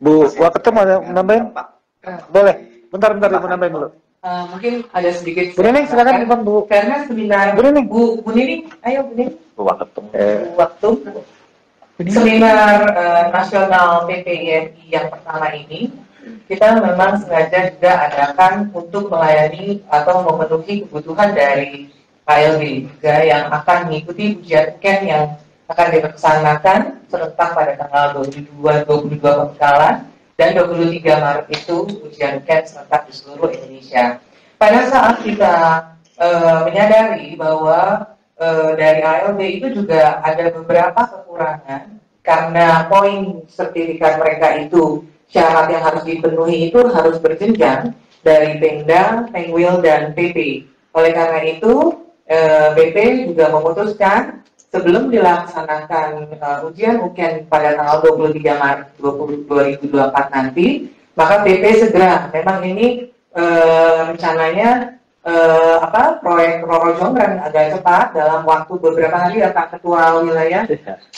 Bu Waketum ada nambahin? Boleh. Bentar Ibu nambahin dulu. Mungkin ada sedikit. Bu Nining silakan Bu. Karena seminar Bu Nining. Bu Nining, ayo Bu Nining. Bu Waketum. Seminar nasional PPIMI yang pertama ini kita memang sengaja juga adakan untuk melayani atau memenuhi kebutuhan dari KLB juga yang akan mengikuti ujian UKEN yang akan dilaksanakan serentak pada tanggal 22 pembekalan dan 23 Maret itu ujian UKEN serentak di seluruh Indonesia. Pada saat kita menyadari bahwa dari ALB itu juga ada beberapa kekurangan karena poin sertifikat mereka itu syarat yang harus dipenuhi itu harus berjenjang dari Pemda, Pengwil, dan PP. Oleh karena itu, PP juga memutuskan sebelum dilaksanakan ujian UKEN pada tanggal 23 Maret 2024 nanti, maka PP segera, memang ini rencananya proyek Roro Jonggrang agak cepat dalam waktu beberapa hari ya Pak Ketua Wilayah.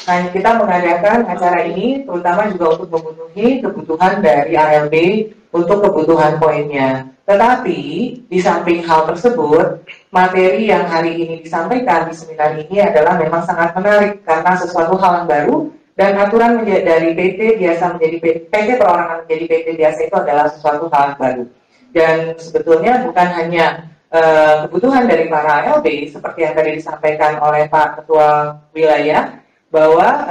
Nah, kita mengadakan acara ini terutama juga untuk memenuhi kebutuhan dari ALB untuk kebutuhan poinnya. Tetapi di samping hal tersebut, materi yang hari ini disampaikan di seminar ini adalah memang sangat menarik karena sesuatu hal yang baru dan aturan dari PT biasa menjadi PT perorangan menjadi PT biasa itu adalah sesuatu hal yang baru. Dan sebetulnya bukan hanya kebutuhan dari para ALB seperti yang tadi disampaikan oleh Pak Ketua Wilayah bahwa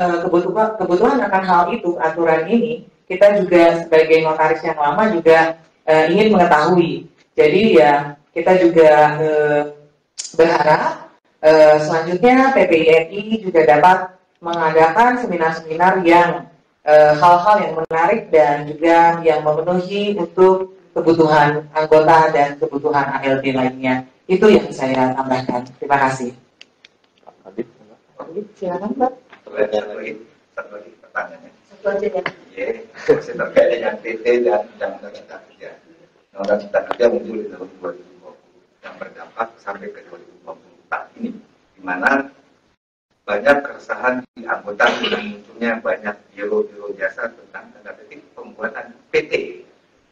kebutuhan akan hal itu, aturan ini kita juga sebagai notaris yang lama juga ingin mengetahui. Jadi ya kita juga berharap selanjutnya PPIMI juga dapat mengadakan seminar-seminar yang hal-hal yang menarik dan juga yang memenuhi untuk kebutuhan anggota dan kebutuhan ALB lainnya. Itu yang saya tambahkan. Terima kasih. Silakan Pak. Satu lagi pertanyaannya. Satu aja ya. Iya, masih terkait dengan PT dan Undang-Undang Cipta Kerja. Undang-Undang Cipta Kerja muncul di tahun 2020 yang berdampak sampai ke 2024 ini, di mana banyak keresahan di anggota munculnya banyak biro-biro jasa tentang tanda petik pembuatan PT.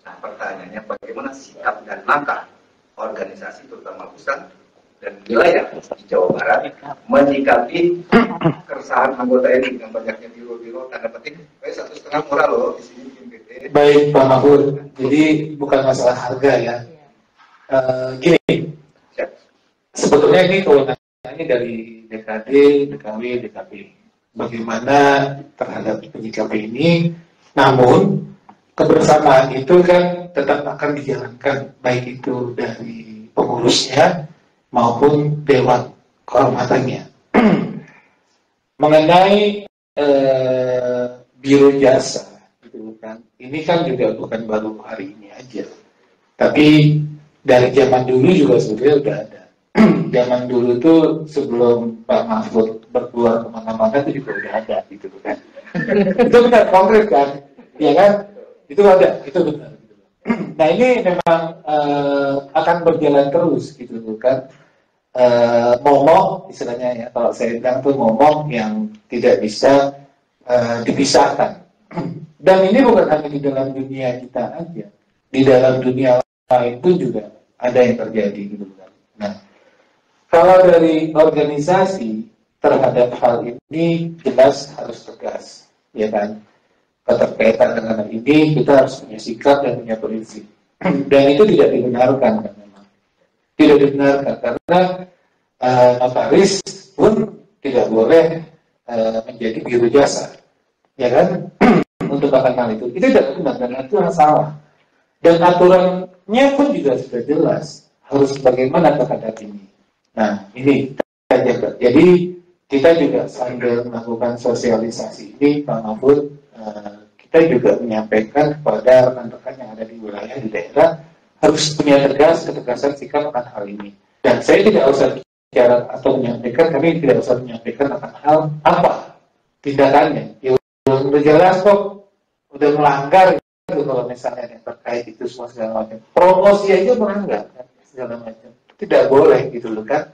Nah, pertanyaannya bagaimana sikap dan langkah organisasi terutama pusat dan wilayah di Jawa Barat menyikapi keresahan anggota ini dengan banyaknya biro-biro tanda petik. 1,5 murah loh di sini bikin PT. Baik Pak Mahfud, jadi bukan masalah harga ya. Gini, sebetulnya ini kewenangannya dari DKD, DKW, DKP. Bagaimana terhadap penyikapi ini, namun kebersamaan itu kan tetap akan dijalankan, baik itu dari pengurusnya maupun dewan kehormatannya. Mengenai biro jasa, gitu kan, ini kan juga bukan baru hari ini aja, tapi dari zaman dulu juga sebetulnya udah ada. Zaman dulu tuh sebelum Pak Mahfud berkeluar kemana-mana itu juga udah ada, gitu kan. Itu benar konkret kan, ya kan? Itu ada, itu benar. Nah ini memang akan berjalan terus gitu kan. Momok istilahnya ya, kalau saya bilang tuh momok yang tidak bisa dipisahkan. Dan ini bukan hanya di dalam dunia kita aja, di dalam dunia lain itu juga ada yang terjadi gitu kan. Nah, kalau dari organisasi terhadap hal ini jelas harus tegas, ya kan. Keterkaitan dengan hal ini kita harus punya sikap dan punya prinsip. Dan itu tidak dibenarkan kan memang. Tidak dibenarkan karena notaris pun tidak boleh menjadi biro jasa, ya kan? Untuk akan hal itu tidak benar dan itu yang salah. Dan aturannya pun juga sudah jelas harus bagaimana terhadap ini. Nah ini kita jaga. Jadi kita juga sambil melakukan sosialisasi ini Pak Mahfud, kita juga menyampaikan kepada rekan-rekan yang ada di wilayah di daerah harus punya ketegasan sikap akan hal ini. Dan saya tidak usah bicara atau menyampaikan, kami tidak usah menyampaikan akan hal apa tindakannya. Ya udah jelas kok, udah melanggar itu kalau misalnya yang terkait itu semua segala macam. Promosi aja melanggar kan, segala macam. Tidak boleh gitu loh kan.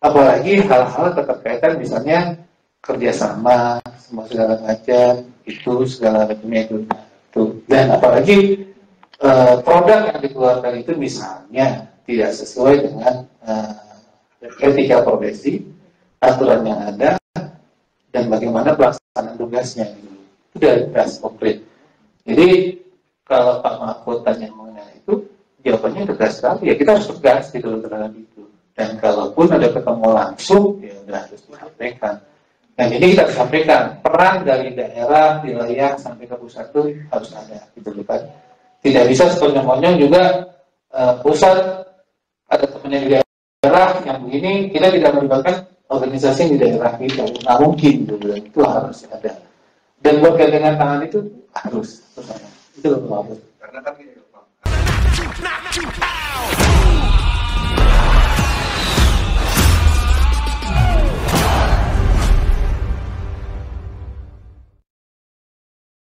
Apalagi hal-hal keterkaitan misalnya kerjasama semua segala macam itu segala macamnya itu. Tuh. Dan apalagi produk yang dikeluarkan itu misalnya tidak sesuai dengan etika profesi, aturan yang ada, dan bagaimana pelaksanaan tugasnya. Itu sudah jelas konkret. Jadi kalau Pak Mahfud tanya mengenai itu, jawabannya tegas sekali. Ya kita harus tegas gitu terhadap itu. Dan kalaupun ada ketemu langsung, ya udah harus disampaikan. Dan ini kita sampaikan peran dari daerah, wilayah sampai ke pusat itu harus ada, gitu kan. Tidak bisa sekonyong-konyong juga pusat ada temannya di daerah yang begini, kita tidak melibatkan organisasi di daerah kita. Nggak mungkin, gitu. Itu harus ada. Dan buat gandengan tangan itu harus ada. Itu loh Pak. Karena kan